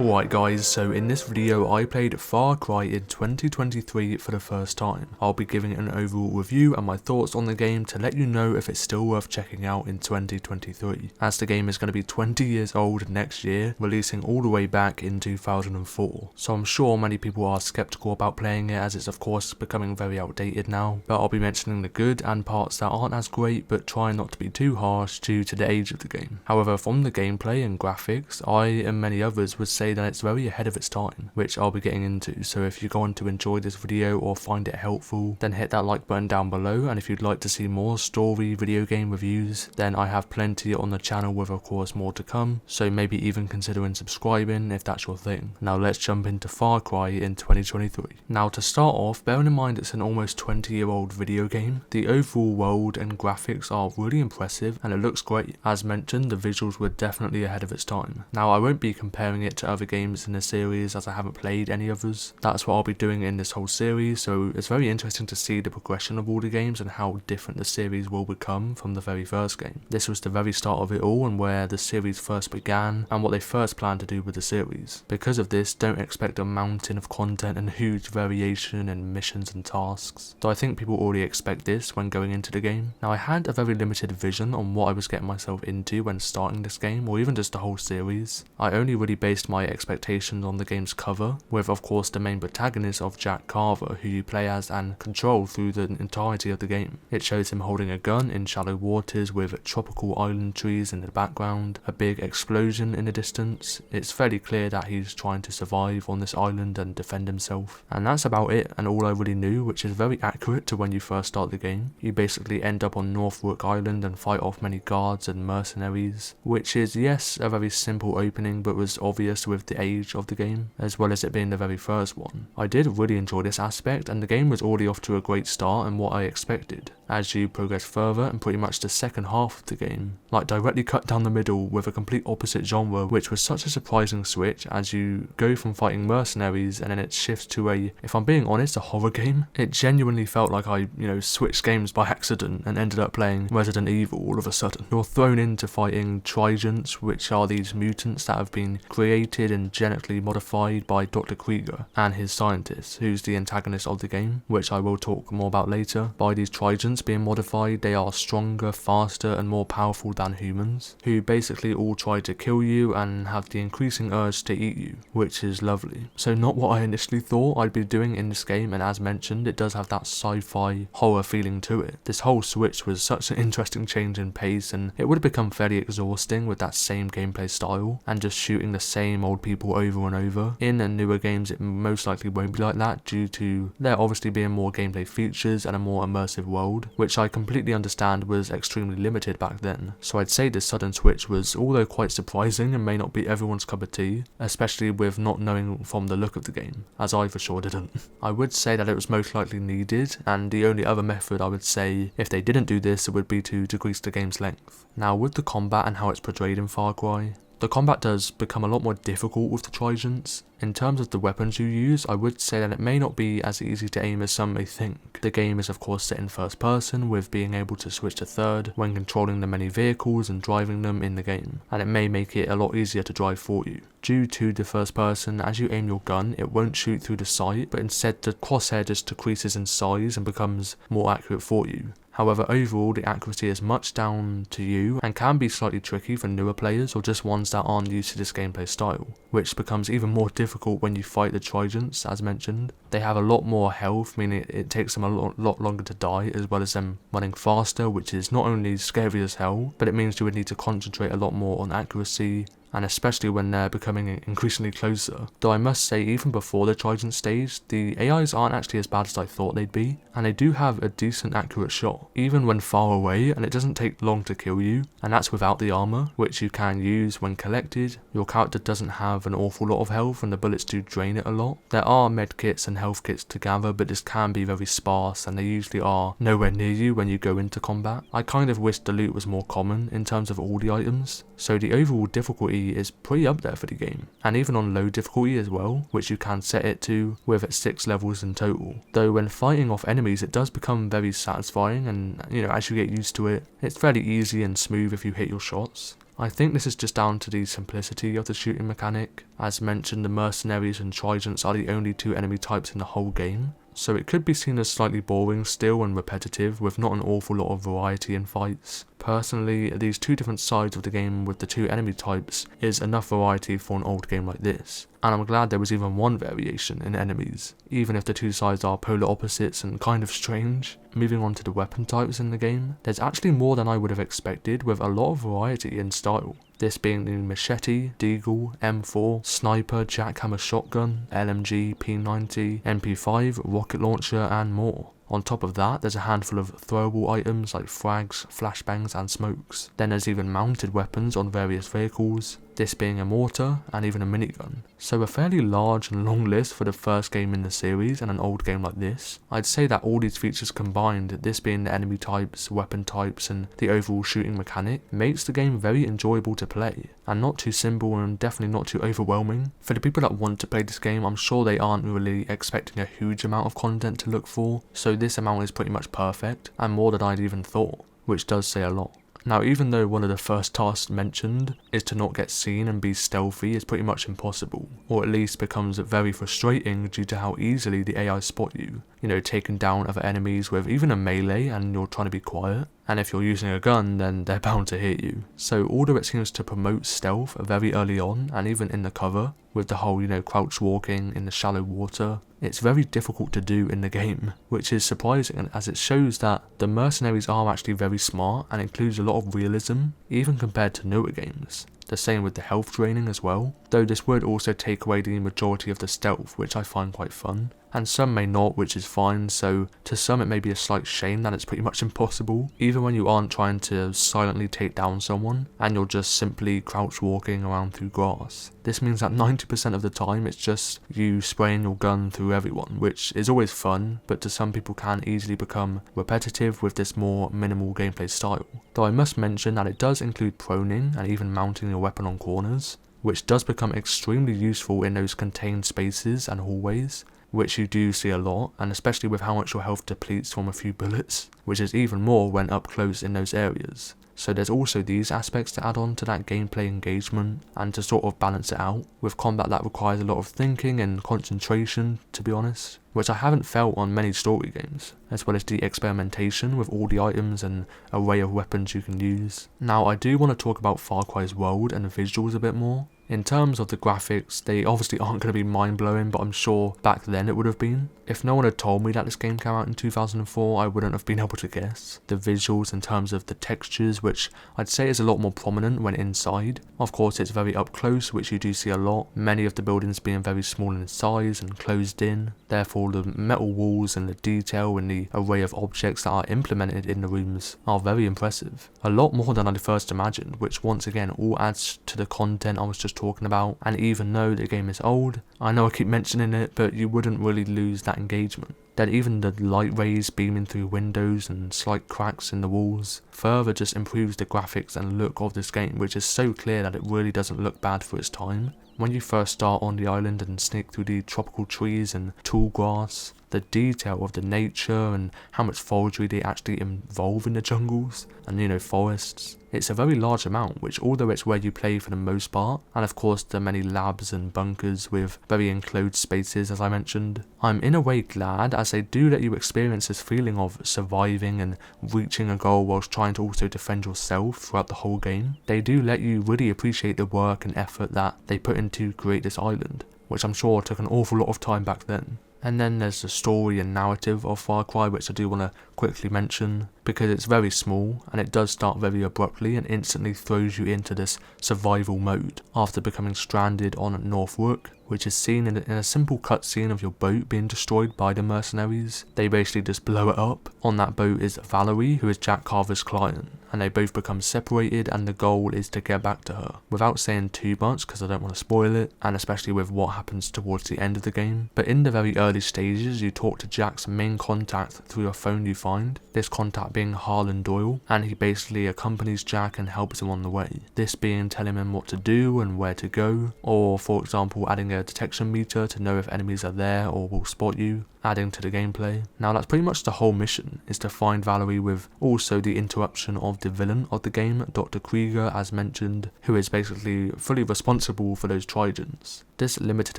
Alright guys, so in this video I played Far Cry in 2023 for the first time. I'll be giving an overall review and my thoughts on the game to let you know if it's still worth checking out in 2023, as the game is going to be 20 years old next year, releasing all the way back in 2004. So I'm sure many people are skeptical about playing it, as it's of course becoming very outdated now, but I'll be mentioning the good and parts that aren't as great, but try not to be too harsh due to the age of the game. However, from the gameplay and graphics, I and many others would say that it's very ahead of its time, which I'll be getting into. So if you're going to enjoy this video or find it helpful, then hit that like button down below, and if you'd like to see more story video game reviews, then I have plenty on the channel with of course more to come, so maybe even considering subscribing if that's your thing. Now let's jump into Far Cry in 2023. Now to start off, bearing in mind it's an almost 20-year-old video game, the overall world and graphics are really impressive and it looks great. As mentioned, the visuals were definitely ahead of its time. Now I won't be comparing it to other games in the series as I haven't played any others. That's what I'll be doing in this whole series, so it's very interesting to see the progression of all the games and how different the series will become from the very first game. This was the very start of it all and where the series first began and what they first planned to do with the series. Because of this, don't expect a mountain of content and huge variation in missions and tasks, though I think people already expect this when going into the game. Now I had a very limited vision on what I was getting myself into when starting this game, or even just the whole series. I only really based my expectations on the game's cover, with of course the main protagonist of Jack Carver, who you play as and control through the entirety of the game. It shows him holding a gun in shallow waters with tropical island trees in the background, a big explosion in the distance. It's fairly clear that he's trying to survive on this island and defend himself. And that's about it and all I really knew, which is very accurate to when you first start the game. You basically end up on Northbrook Island and fight off many guards and mercenaries, which is yes a very simple opening but was obvious with the age of the game, as well as it being the very first one. I did really enjoy this aspect and the game was already off to a great start and what I expected. As you progress further and pretty much the second half of the game, like directly cut down the middle with a complete opposite genre, which was such a surprising switch as you go from fighting mercenaries and then it shifts to a, if I'm being honest, a horror game. It genuinely felt like I, switched games by accident and ended up playing Resident Evil all of a sudden. You're thrown into fighting Trigens, which are these mutants that have been created and genetically modified by Dr. Krieger and his scientist, who's the antagonist of the game, which I will talk more about later. By these Trigens being modified, they are stronger, faster and more powerful than humans, who basically all try to kill you and have the increasing urge to eat you, which is lovely. So not what I initially thought I'd be doing in this game, and as mentioned, it does have that sci-fi horror feeling to it. This whole switch was such an interesting change in pace and it would have become fairly exhausting with that same gameplay style and just shooting the same old people over and over. In newer games it most likely won't be like that due to there obviously being more gameplay features and a more immersive world, which I completely understand was extremely limited back then. So I'd say this sudden switch was, although quite surprising and may not be everyone's cup of tea, especially with not knowing from the look of the game, as I for sure didn't. I would say that it was most likely needed, and the only other method I would say if they didn't do this it would be to decrease the game's length. Now with the combat and how it's portrayed in Far Cry, the combat does become a lot more difficult with the Trigens. In terms of the weapons you use, I would say that it may not be as easy to aim as some may think. The game is of course set in first person, with being able to switch to third when controlling the many vehicles and driving them in the game, and it may make it a lot easier to drive for you. Due to the first person, as you aim your gun, it won't shoot through the sight, but instead the crosshair just decreases in size and becomes more accurate for you. However, overall the accuracy is much down to you and can be slightly tricky for newer players or just ones that aren't used to this gameplay style, which becomes even more difficult when you fight the Trigens. As mentioned, they have a lot more health, meaning it takes them a lot longer to die, as well as them running faster, which is not only scary as hell, but it means you would need to concentrate a lot more on accuracy, and especially when they're becoming increasingly closer. Though I must say, even before the Trigen stage, the AIs aren't actually as bad as I thought they'd be, and they do have a decent accurate shot, even when far away, and it doesn't take long to kill you, and that's without the armor, which you can use when collected. Your character doesn't have an awful lot of health and the bullets do drain it a lot. There are medkits and health kits to gather, but this can be very sparse and they usually are nowhere near you when you go into combat. I kind of wish the loot was more common in terms of all the items, so the overall difficulty is pretty up there for the game, and even on low difficulty as well, which you can set it to with 6 levels in total. Though when fighting off enemies it does become very satisfying, and as you get used to it, it's fairly easy and smooth if you hit your shots. I think this is just down to the simplicity of the shooting mechanic. As mentioned, the mercenaries and tridents are the only two enemy types in the whole game, so it could be seen as slightly boring still and repetitive with not an awful lot of variety in fights. Personally, these two different sides of the game with the two enemy types is enough variety for an old game like this, and I'm glad there was even one variation in enemies, even if the two sides are polar opposites and kind of strange. Moving on to the weapon types in the game, there's actually more than I would have expected with a lot of variety in style. This being the machete, deagle, M4, sniper, jackhammer shotgun, LMG, P90, MP5, rocket launcher and more. On top of that, there's a handful of throwable items like frags, flashbangs and smokes. Then there's even mounted weapons on various vehicles, this being a mortar and even a minigun. So a fairly large and long list for the first game in the series and an old game like this. I'd say that all these features combined, this being the enemy types, weapon types and the overall shooting mechanic, makes the game very enjoyable to play and not too simple and definitely not too overwhelming. For the people that want to play this game, I'm sure they aren't really expecting a huge amount of content to look for, so this amount is pretty much perfect and more than I'd even thought, which does say a lot. Now, even though one of the first tasks mentioned is to not get seen and be stealthy is pretty much impossible, or at least becomes very frustrating due to how easily the AI spot you, taking down other enemies with even a melee and you're trying to be quiet, and if you're using a gun then they're bound to hit you. So although it seems to promote stealth very early on and even in the cover, with the whole crouch walking in the shallow water, it's very difficult to do in the game, which is surprising as it shows that the mercenaries are actually very smart and includes a lot of realism, even compared to newer games. The same with the health draining as well, though this would also take away the majority of the stealth, which I find quite fun. And some may not, which is fine, so to some it may be a slight shame that it's pretty much impossible, even when you aren't trying to silently take down someone, and you're just simply crouch walking around through grass. This means that 90% of the time it's just you spraying your gun through everyone, which is always fun, but to some people can easily become repetitive with this more minimal gameplay style. Though I must mention that it does include proning and even mounting your weapon on corners, which does become extremely useful in those contained spaces and hallways, which you do see a lot, and especially with how much your health depletes from a few bullets, which is even more when up close in those areas. So there's also these aspects to add on to that gameplay engagement and to sort of balance it out, with combat that requires a lot of thinking and concentration, to be honest, which I haven't felt on many story games, as well as the experimentation with all the items and array of weapons you can use. Now I do want to talk about Far Cry's world and the visuals a bit more. In terms of the graphics, they obviously aren't going to be mind-blowing, but I'm sure back then it would have been. If no one had told me that this game came out in 2004, I wouldn't have been able to guess. The visuals in terms of the textures, which I'd say is a lot more prominent when inside. Of course it's very up close, which you do see a lot, many of the buildings being very small in size and closed in. Therefore the metal walls and the detail and the array of objects that are implemented in the rooms are very impressive. A lot more than I'd first imagined, which once again all adds to the content I was just talking about. And even though the game is old, I know I keep mentioning it, but you wouldn't really lose that engagement. Then even the light rays beaming through windows and slight cracks in the walls further just improves the graphics and look of this game, which is so clear that it really doesn't look bad for its time. When you first start on the island and sneak through the tropical trees and tall grass, the detail of the nature and how much forestry they actually involve in the jungles and forests. It's a very large amount, which although it's where you play for the most part, and of course the many labs and bunkers with very enclosed spaces as I mentioned, I'm in a way glad as they do let you experience this feeling of surviving and reaching a goal whilst trying to also defend yourself throughout the whole game. They do let you really appreciate the work and effort that they put in to create this island, which I'm sure took an awful lot of time back then. And then there's the story and narrative of Far Cry, which I do want to quickly mention, because it's very small and it does start very abruptly and instantly throws you into this survival mode after becoming stranded on North Rook, which is seen in a simple cutscene of your boat being destroyed by the mercenaries. They basically just blow it up. On that boat is Valerie, who is Jack Carver's client, and they both become separated and the goal is to get back to her. Without saying too much because I don't want to spoil it, and especially with what happens towards the end of the game, but in the very early stages you talk to Jack's main contact through a phone you find, this contact being Harlan Doyle, and he basically accompanies Jack and helps him on the way. This being telling him what to do and where to go, or for example adding a detection meter to know if enemies are there or will spot you, adding to the gameplay. Now that's pretty much the whole mission, is to find Valerie, with also the interruption of the villain of the game, Dr. Krieger as mentioned, who is basically fully responsible for those Trigens. This limited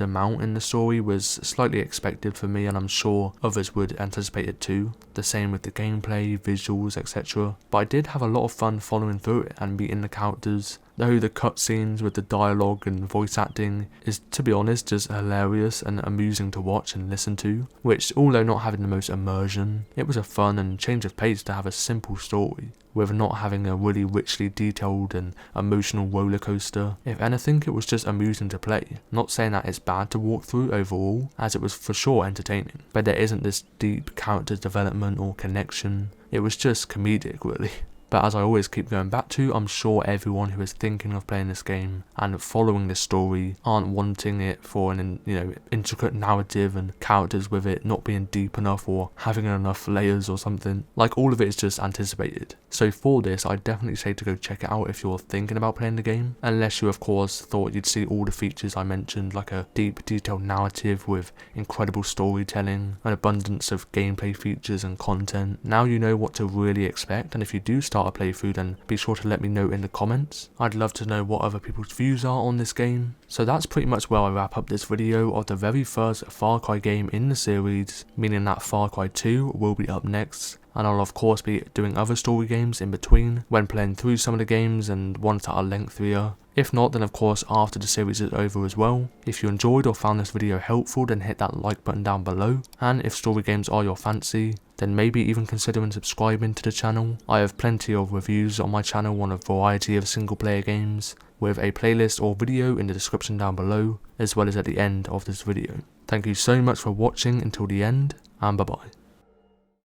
amount in the story was slightly expected for me, and I'm sure others would anticipate it too. The same with the gameplay, visuals, etc. But I did have a lot of fun following through it and meeting the characters, though the cutscenes with the dialogue and voice acting is, to be honest, just hilarious and amusing to watch and listen to, which, although not having the most immersion, it was a fun and change of pace to have a simple story, with not having a really richly detailed and emotional roller coaster. If anything, it was just amusing to play. Not saying that it's bad to walk through overall, as it was for sure entertaining, but there isn't this deep character development or connection. It was just comedic, really. But as I always keep going back to, I'm sure everyone who is thinking of playing this game and following this story aren't wanting it for an intricate narrative and characters with it not being deep enough or having enough layers or something. Like, all of it is just anticipated. So for this, I'd definitely say to go check it out if you're thinking about playing the game, unless you of course thought you'd see all the features I mentioned, like a deep detailed narrative with incredible storytelling, an abundance of gameplay features and content. Now you know what to really expect, and if you do start a playthrough, then be sure to let me know in the comments. I'd love to know what other people's views are on this game. So that's pretty much where I wrap up this video of the very first Far Cry game in the series, meaning that Far Cry 2 will be up next, and I'll of course be doing other story games in between when playing through some of the games and ones that are lengthier. If not, then of course after the series is over as well. If you enjoyed or found this video helpful, then hit that like button down below, and if story games are your fancy, then maybe even considering subscribing to the channel. I have plenty of reviews on my channel on a variety of single player games, with a playlist or video in the description down below, as well as at the end of this video. Thank you so much for watching until the end, and bye bye.